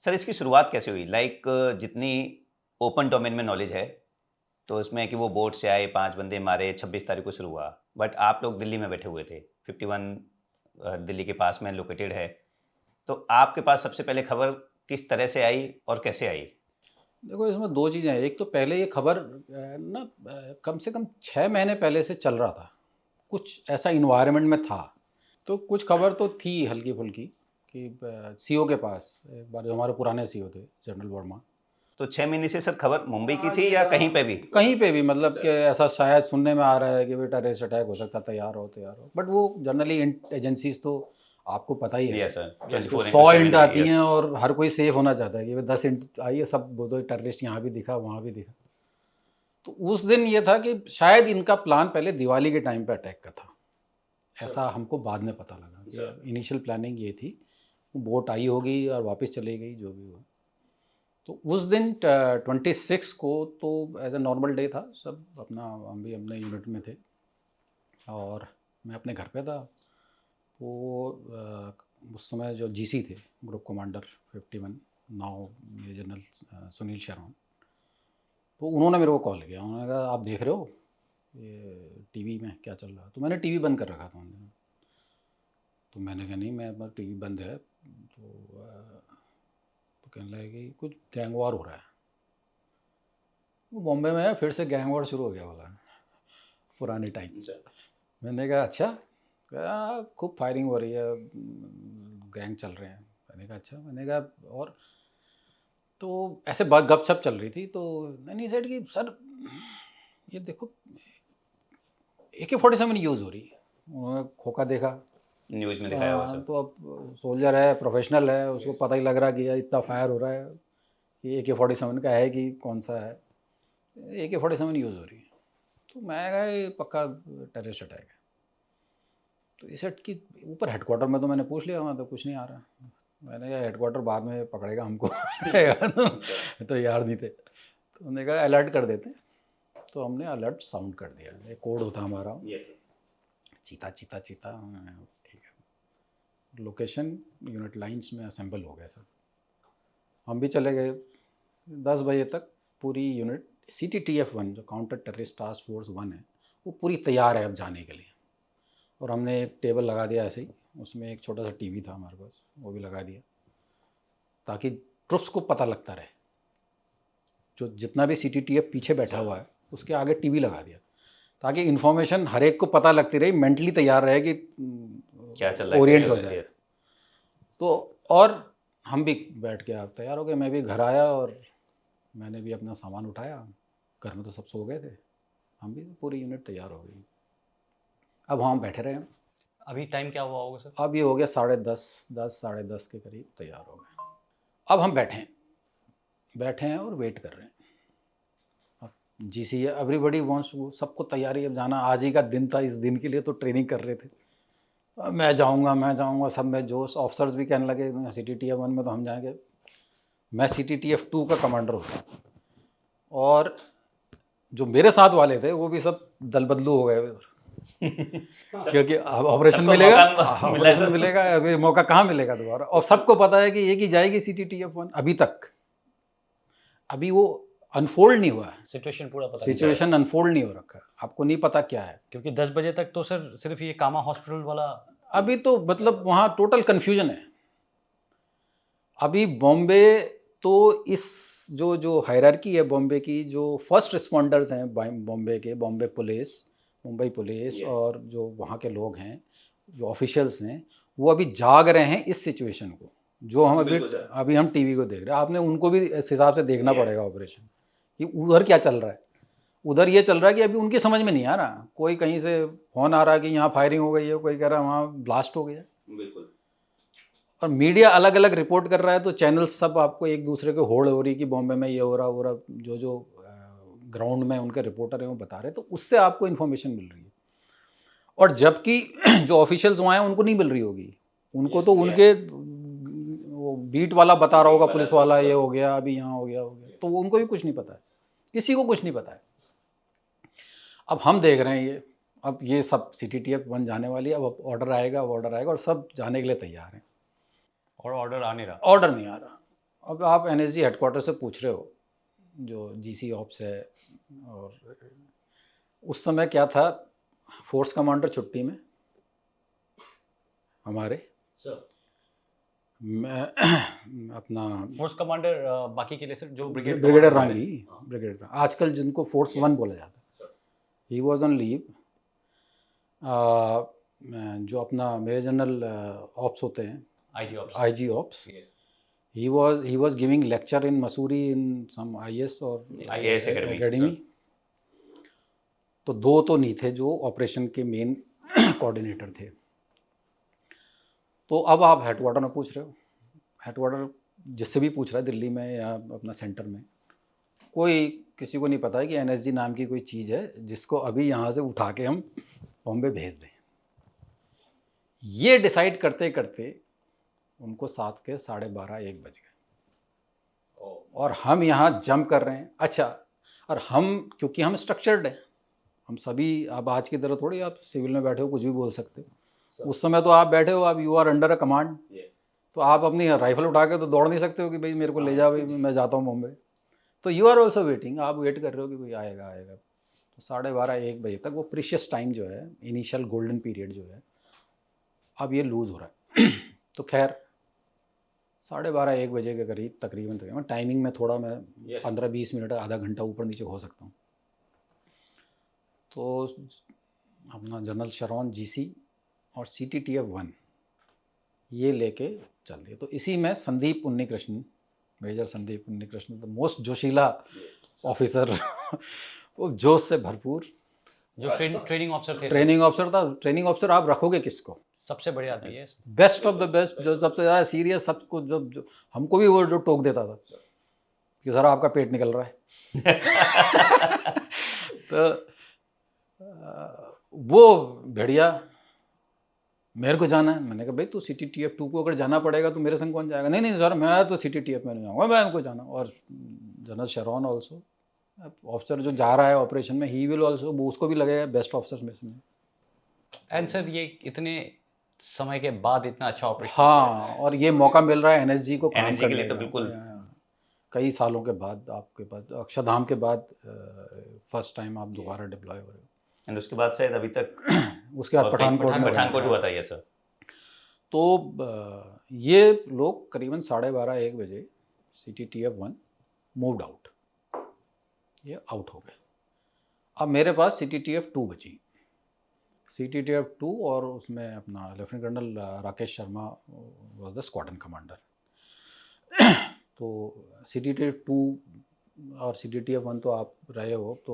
Sir इसकी शुरुआत कैसे हुई? लाइक जितनी ओपन डोमेन में नॉलेज है तो उसमें कि वो बोट से आए, 5 बंदे मारे, 26 तारीख को शुरू हुआ। बट आप लोग दिल्ली में बैठे हुए थे, 51 दिल्ली के पास में लोकेटेड है। तो आपके पास सबसे पहले खबर किस तरह से आई और कैसे आई? देखो, इसमें दो चीज़ें हैं। एक तो पहले ये खबर कम से कम 6 महीने पहले से चल रहा था, कुछ ऐसा इन्वायरमेंट में था। तो कुछ खबर तो थी हल्की फुल्की कि सीओ के पास, एक बार जो हमारे पुराने सीओ थे जनरल वर्मा, तो 6 महीने से तो खबर मुंबई की थी या कहीं पे भी? कहीं पे भी मतलब कि ऐसा शायद सुनने में आ रहा है कि बेटा टेररिस्ट अटैक हो सकता है, तैयार हो। बट वो जनरली एजेंसीज तो आपको पता ही है, यस सर, तो 24 into 100 इंट 7 आती यस। हैं और हर कोई सेफ होना चाहता है कि 10 इंट आई है, सब बोलो टेररिस्ट यहाँ भी दिखा वहाँ भी दिखा। तो उस दिन ये था कि शायद इनका प्लान पहले दिवाली के टाइम पे अटैक का था, ऐसा हमको बाद में पता लगा। इनिशियल प्लानिंग ये थी, बोट आई होगी और वापस चली गई, जो भी हुआ। तो उस दिन 26 को तो एज ए नॉर्मल डे था, सब अपना, हम भी अपने यूनिट में थे और मैं अपने घर पे था। तो उस समय जो जीसी थे, group commander 51, now major general Sunil Sharma, तो उन्होंने मेरे को कॉल किया। उन्होंने कहा आप देख रहे हो ये टीवी में क्या चल रहा है? तो मैंने टीवी बंद कर रखा था उन्होंने। तो मैंने कहा नहीं, मैं बस टीवी बंद है। तो कहने लगे कि कुछ गैंग वॉर हो रहा है। वो बॉम्बे में है, फिर से गैंग वॉर शुरू हो गया बोला, पुराने टाइम। मैंने कहा अच्छा, कहा खूब फायरिंग हो रही है, गैंग चल रहे हैं। मैंने कहा अच्छा, मैंने कहा और तो ऐसे बात गपशप चल रही थी। तो मैंने सेड कि सर ये देखो AK-47 यूज़ हो रही है। उन्होंने खोखा देखा, न्यूज़ में दिखाया हुआ सर। तो अब सोल्जर है, प्रोफेशनल है, उसको पता ही लग रहा कि यार इतना फायर हो रहा है, कि AK-47 का है कि कौन सा है। AK-47 यूज़ हो रही है। तो मैं कहा ये पक्का टेररिस्ट अटैक है। तो इस सेट की ऊपर हेडक्वार्टर में तो मैंने पूछ लिया, वहाँ तो कुछ नहीं आ रहा। मैंने कहा हेडक्वार्टर बाद में पकड़ेगा हमको तो यार नहीं थे। तो उन्होंने कहा अलर्ट कर देते। तो हमने अलर्ट साउंड कर दिया, एक कोड होता हमारा, चीता चीता चीता, ठीक है। लोकेशन यूनिट लाइंस में असेंबल हो गया सब। हम भी चले गए। 10 बजे तक पूरी यूनिट CTTF-1 जो काउंटर टेररिस्ट टास्क फोर्स 1 है, वो पूरी तैयार है अब जाने के लिए। और हमने एक टेबल लगा दिया ऐसे ही, उसमें एक छोटा सा टीवी था हमारे पास, वो भी लगा दिया ताकि ट्रुप्स को पता लगता रहे। जो जितना भी CTTF पीछे बैठा हुआ है उसके आगे टीवी लगा दिया ताकि इन्फॉर्मेशन हर एक को पता लगती रही, मेंटली तैयार रहे कि क्या चल रहा है, ओरिएंट कैसे हो जाए। तो और हम भी बैठ के आप तैयार हो गए। मैं भी घर आया और मैंने भी अपना सामान उठाया। घर में तो सब सो गए थे, हम भी, पूरी यूनिट तैयार हो गई। अब हम बैठे रहे हैं। अभी टाइम क्या हुआ होगा सर? अब ये हो गया 10:30 10:30 के करीब तैयार हो गए। अब हम बैठे हैं और वेट कर रहे हैं। अब जीसी एवरीबडी वांट्स, सबको तैयारी, अब जाना, आज ही का दिन था, इस दिन के लिए तो ट्रेनिंग कर रहे थे। मैं जाऊंगा, सब में जोश। ऑफिसर्स भी कहने लगे CTTF-1 में तो हम जाएंगे। मैं CTTF-2 का कमांडर होता, और जो मेरे साथ वाले थे वो भी सब दल बदलू हो गए क्योंकि ऑपरेशन मिलेगा, अभी मौका कहाँ मिलेगा दोबारा। और सबको पता है कि एक ही जाएगी CTTF-1। अभी तक अभी वो अनफोल्ड नहीं हुआ है, सिचुएशन पूरा पता सिचुएशन अनफोल्ड नहीं हो रखा है, आपको नहीं पता क्या है। क्योंकि 10 बजे तक तो सर सिर्फ ये कामा हॉस्पिटल वाला, अभी तो मतलब वहाँ टोटल कन्फ्यूजन है। अभी बॉम्बे तो इस जो हायरार्की है बॉम्बे की, जो फर्स्ट रिस्पॉन्डर्स हैं बॉम्बे के, मुंबई पुलिस और जो वहाँ के लोग हैं, जो ऑफिशियल्स हैं, वो अभी जाग रहे हैं इस सिचुएशन को। जो हम अभी हम टीवी को देख रहे हैं, आपने उनको भी इस हिसाब से देखना पड़ेगा ऑपरेशन, कि उधर क्या चल रहा है। उधर ये चल रहा है कि अभी उनकी समझ में नहीं आ रहा। कोई कहीं से फोन आ रहा है कि यहाँ फायरिंग हो गई है, कोई कह रहा है वहाँ ब्लास्ट हो गया। बिल्कुल। और मीडिया अलग अलग रिपोर्ट कर रहा है, तो चैनल्स सब आपको एक दूसरे के होड़ हो रही कि बॉम्बे में ये हो रहा, जो ग्राउंड में उनके रिपोर्टर हैं वो बता रहे हैं, तो उससे आपको इन्फॉर्मेशन मिल रही है। और जबकि जो ऑफिशियल्स वहाँ हैं उनको नहीं मिल रही होगी, उनको तो उनके वो बीट वाला बता रहा होगा, पुलिस वाला, ये हो गया अभी, यहाँ हो गया, तो वो उनको भी कुछ नहीं पता है, किसी को कुछ नहीं पता है। अब हम देख रहे हैं अब ये सब CTTF-1 जाने वाली है, अब ऑर्डर आएगा और सब जाने के लिए तैयार हैं। और ऑर्डर आ नहीं रहा, ऑर्डर नहीं आ रहा। अब आप एनएसजी हेडक्वार्टर से पूछ रहे हो, जो जीसी ऑप्स है, और उस समय क्या था, फोर्स कमांडर छुट्टी में हमारे, मैं अपना फोर्स कमांडर बाकी के लिए सर जो ब्रिगेड ब्रिगेडियर कमांडर रांगी, होते हैं। ब्रिगेडियर आजकल जिनको फोर्स 1 बोला जाता है, ही वॉज ऑन लीव। जो अपना मेजर जनरल ऑप्स होते हैं, IG ops, he was giving lecture in Missouri in some IS और IAS Academy, एकेडमी। तो 2 तो नहीं थे जो ऑपरेशन के मेन कोऑर्डिनेटर थे। तो अब आप हेडक्वार्टर में पूछ रहे हो, हेडक्वार्टर जिससे भी पूछ रहा है दिल्ली में या अपना सेंटर में, कोई किसी को नहीं पता है कि एनएसजी नाम की कोई चीज़ है जिसको अभी यहाँ से उठा के हम बॉम्बे भेज दें। ये डिसाइड करते करते उनको 7 के 12:30-1 बज गए, और हम यहाँ जंप कर रहे हैं। अच्छा, और हम क्योंकि हम स्ट्रक्चर्ड हैं, हम सभी, अब आज की तरह थोड़ी आप सिविल में बैठे हो कुछ भी बोल सकते हो। उस समय तो आप बैठे हो, आप you are under a command, तो आप अपनी राइफल उठा के तो दौड़ नहीं सकते हो कि भाई मेरे को ले जा, भाई मैं जाता हूँ बॉम्बे। तो यू आर ऑल्सो वेटिंग, आप वेट कर रहे हो कि भाई आएगा आएगा। तो 12:30-1 बजे तक वो प्रीशियस टाइम जो है, इनिशियल गोल्डन पीरियड जो है, अब ये लूज़ हो रहा है। तो खैर 12:30-1 बजे के करीब तकरीबन टाइमिंग में थोड़ा मैं 15-20 मिनट आधा घंटा ऊपर नीचे हो सकता हूँ। तो अपना जनरल शरौन जीसी और CTTF 1 ये लेके चल दिए। तो इसी में Sandeep Unnikrishnan, major Sandeep Unnikrishnan, the most जोशीला ऑफिसर, वो जोश से भरपूर, जो ट्रेनिंग ऑफिसर थे सर। ट्रेनिंग ऑफिसर था। ट्रेनिंग ऑफिसर आप रखोगे किसको? सबसे बढ़िया आदमी है sir. Best of the best, जो सबसे ज़्यादा सीरियस, सबको जो हमको भी वो जो टोक देता था कि सर आपका पेट निकल रहा है। तो वो भेड़िया, मेरे को जाना है। मैंने कहा भाई तू CTTF 2 को अगर जाना पड़ेगा तो मेरे संग कौन जाएगा? नहीं नहीं सर, मैं तो CTTF में नहीं जाऊँगा, मैं को जाना। और जनरल शरौन ऑल्सो, ऑफिसर जो जा रहा है ऑपरेशन में, ही विल ऑल्सो, उसको भी लगेगा बेस्ट ऑफिसर में से। एंड सर ये इतने समय के बाद इतना अच्छा ऑपरेशन, हाँ, और ये मौका मिल रहा है एनएसजी को काम एनएसजी करने के लिए तो का। बिल्कुल कई सालों के बाद आपके पास, अक्षरधाम के बाद फर्स्ट टाइम आप दोबारा डिप्लॉय हो रहे एंड उसके बाद शायद अभी तक हो। उसके बाद पठानकोट हुआ था ये सर। तो ये लोग करीबन 12:30-1 बजे CTTF 1 मूव्ड आउट, ये आउट हो गए। अब मेरे पास CTTF 2 बची, CTTF 2, और उसमें अपना lieutenant colonel Rakesh Sharma was the squadron commander. तो CTTF 2 और CTTF 1 तो आप रहे हो, तो